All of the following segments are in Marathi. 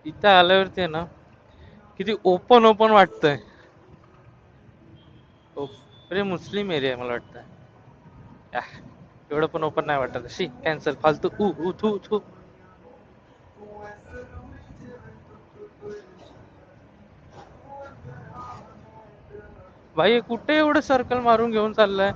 इथं आल्यावरती आहे ना किती ओपन ओपन वाटतंय. अरे मुस्लिम एरिया आहे मला वाटतं. आह, एवढं पण ओपन नाही वाटत. शी कॅन्सल फालतू ऊ थू थू. भाई कुठे एवढं सर्कल मारून घेऊन चाललाय.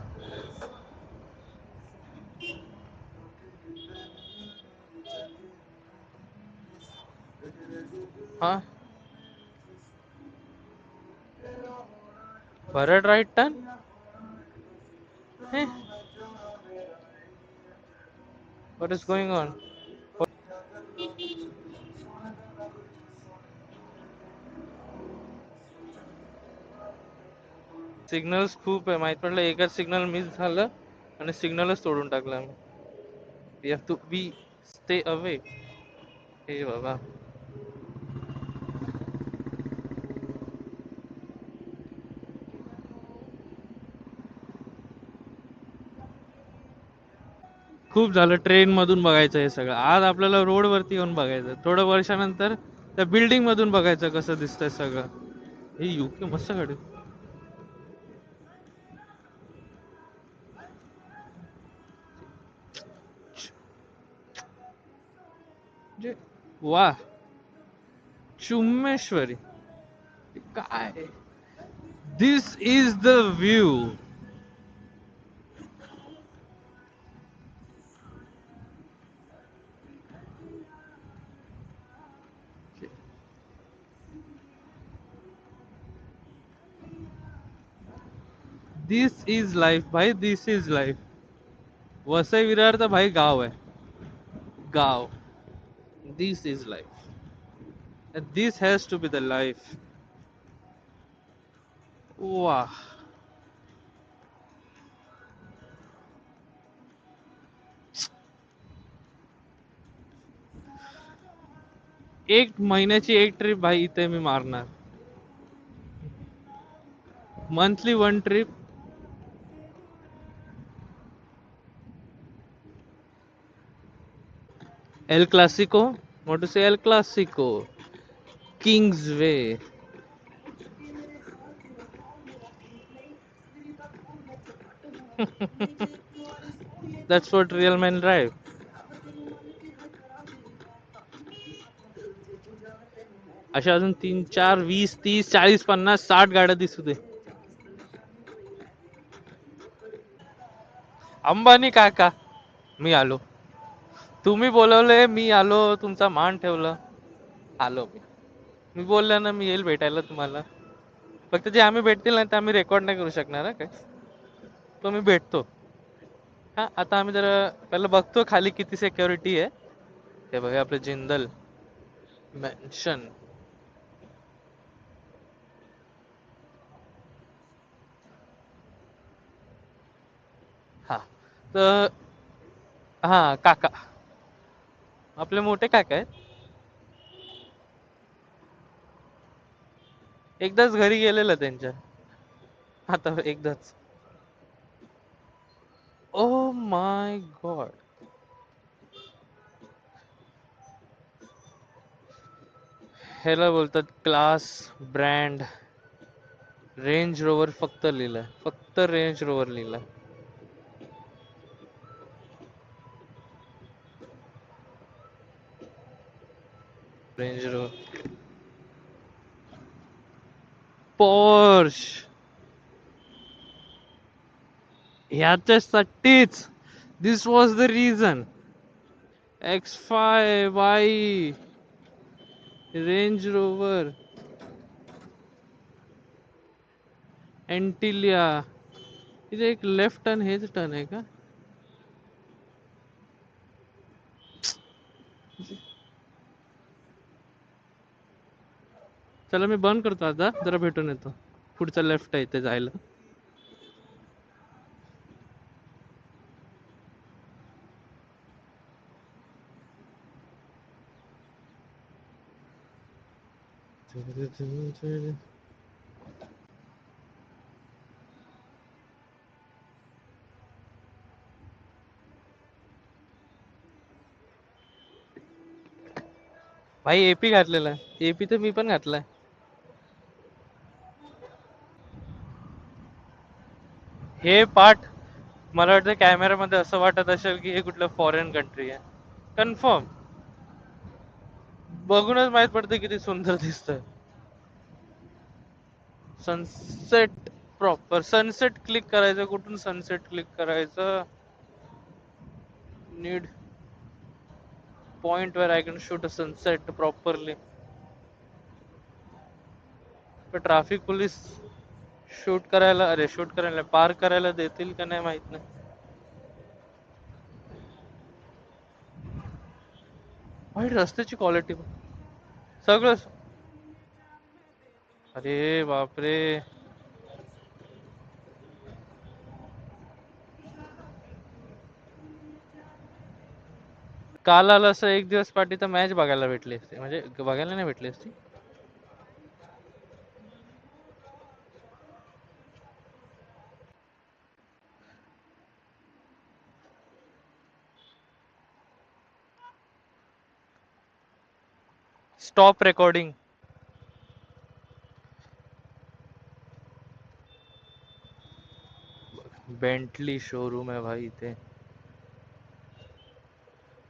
हा परत right turn. What is going on. Signals खूप आहे माहित पडलं. एकच सिग्नल मिस झालं आणि सिग्नलच तोडून टाकला मी. We have to be stay away. हे बाबा खूप झालं ट्रेन मधून बघायचं हे सगळं. आज आपल्याला रोड वरती येऊन बघायचं. थोड्या वर्षानंतर त्या बिल्डिंग मधून बघायचं कसं दिसतंय सगळं. हे युके मस्त गाडी. जे वा चुम्मेश्वरी काय. This is the view. This is life भाई. This is life. Vasai Virar तर भाई गाव आहे. गाव. This is life. This has to be the life. वा एक महिन्याची एक ट्रिप भाई इथे मी मारणार. Monthly one trip. El clasico. What to say el clasico. Kings way. That's what real man drive. अशा अजून 3 4 20 30 40 50 60 गाड्या दिसू दे. अंबानी काका मी आलो. तुम्ही बोलवले मी आलो. तुमचा मान ठेवलं. आलो मी. मी बोललो ना मी येईल भेटायला तुम्हाला. फक्त जे आम्ही भेटतील ना ते आम्ही रेकॉर्ड नाही करू शकणार हा काय. तो मी भेटतो. हा आता आम्ही जरा पहिलं बघतो खाली किती सिक्युरिटी आहे. हे बघा आपलं जिंदल मेन्शन. हा तर हा काका आपले मोठे काका आहेत. एकदाच घरी गेलेलं त्यांच्या. आता एकदाच. Oh my god. ह्याला बोलतात क्लास ब्रँड. रेंज रोवर फक्त लिहिलंय. फक्त रेंज रोवर लिहिलंय. Range Rover Porsche. ह्याच्यासाठीच. This was the reason. X5 Y Range Rover Antilia. इथे एक लेफ्ट टर्न हेच टर्न आहे का. चला मी बंद करतो आता. जरा भेटून येतो. पुढचा लेफ्ट आहे इथे जायला. भाई एपी घातलेला आहे, एपी तर मी पण घातलाय. हे पाठ मला वाटतं कॅमेऱ्यामध्ये असं वाटत असेल की हे कुठलं फॉरेन कंट्री आहे. कन्फर्म बघूनच माहित पडतं किती सुंदर दिसतं. सनसेट प्रॉपर सनसेट क्लिक करायचं, कुठून सनसेट क्लिक करायचं. Need point where I can shoot a sunset properly. Traffic police shoot करायला, अरे शूट करायला पार्क करायला देतील का नाही माहित नाही. वाईट रस्त्याची क्वालिटी सगळं. अरे बापरे. काल आलं असं एक दिवस पाठी तर मॅच बघायला भेटली असती, म्हणजे बघायला नाही भेटली असती. Stop recording. बेंटली शोरूम आहे भाई इथे.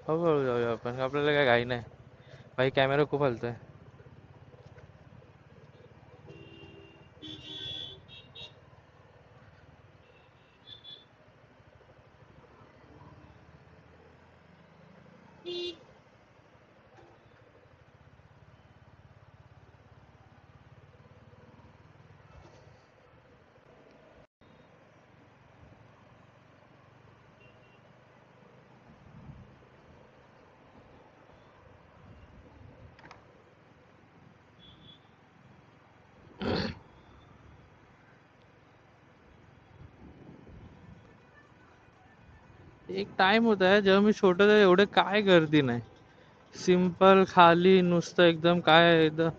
हळूहळू जाऊया आपण, आपल्याला काय घाई नाही. भाई कॅमेरा खूप हलतोय. एक टाइम होता है जेव्हा मी छोटा होतो, एवढे काय गर्दी नाही. सिंपल खाली नुसतं एकदम काय एकदम.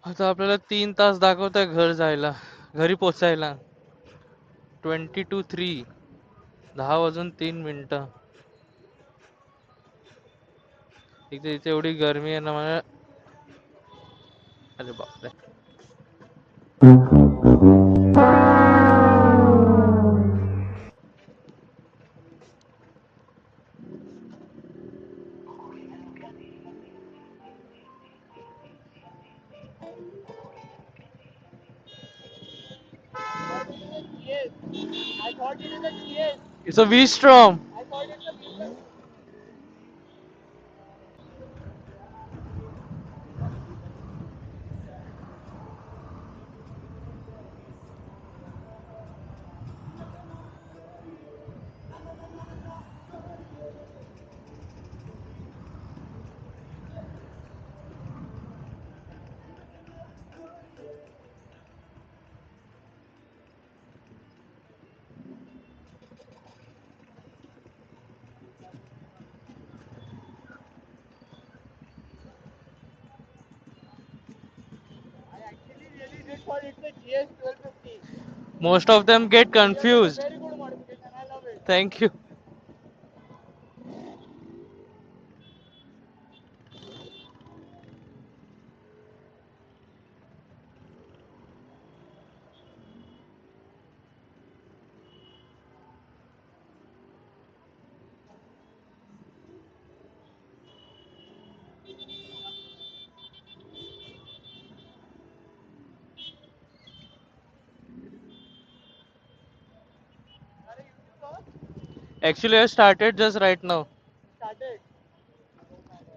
आता आपल्याला 3 तास दाखवत आहे घर जायला, घरी पोचायला. 22:03, 10 वाजून 3 मिनिटं. इथे इथे एवढी गर्मी आहे ना मला. अरे बापरे. It's a we storm. Most of them get confused. Thank you. Actually, I started just right now.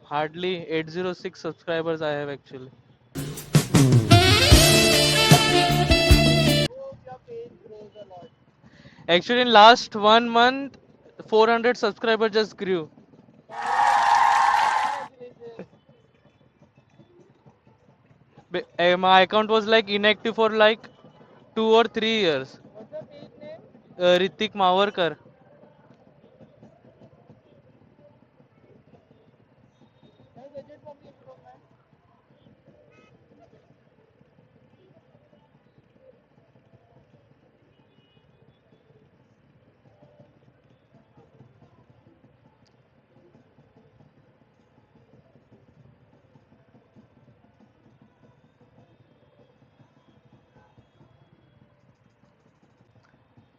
Hardly 806 subscribers I have actually. Actually, in last 1 month, 400 subscribers just grew. My account was like inactive for like 2 or 3 years. Ritik Mawarkar.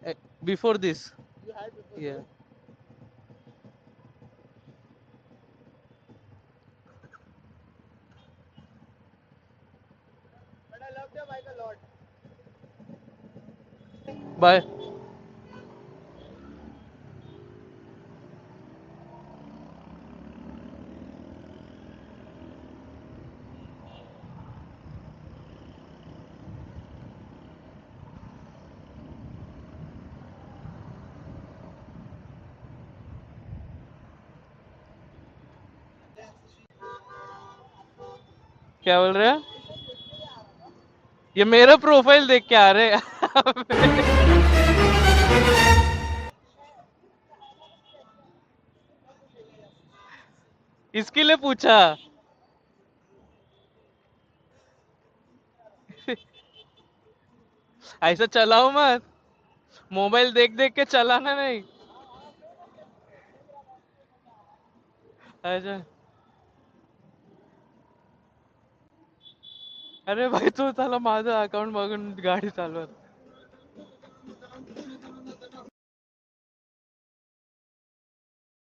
Uh, Before this, yeah. Bye. क्या बोल रहे हैं? ये मेरा प्रोफाइल देख के आ रहे हैं। इसके लिए पूछा। ऐसा चलाओ मत। मोबाइल देख देख के चलाना नहीं। अच्छा। अरे भाई, तू चला माझं अकाउंट बघून गाडी चालवत.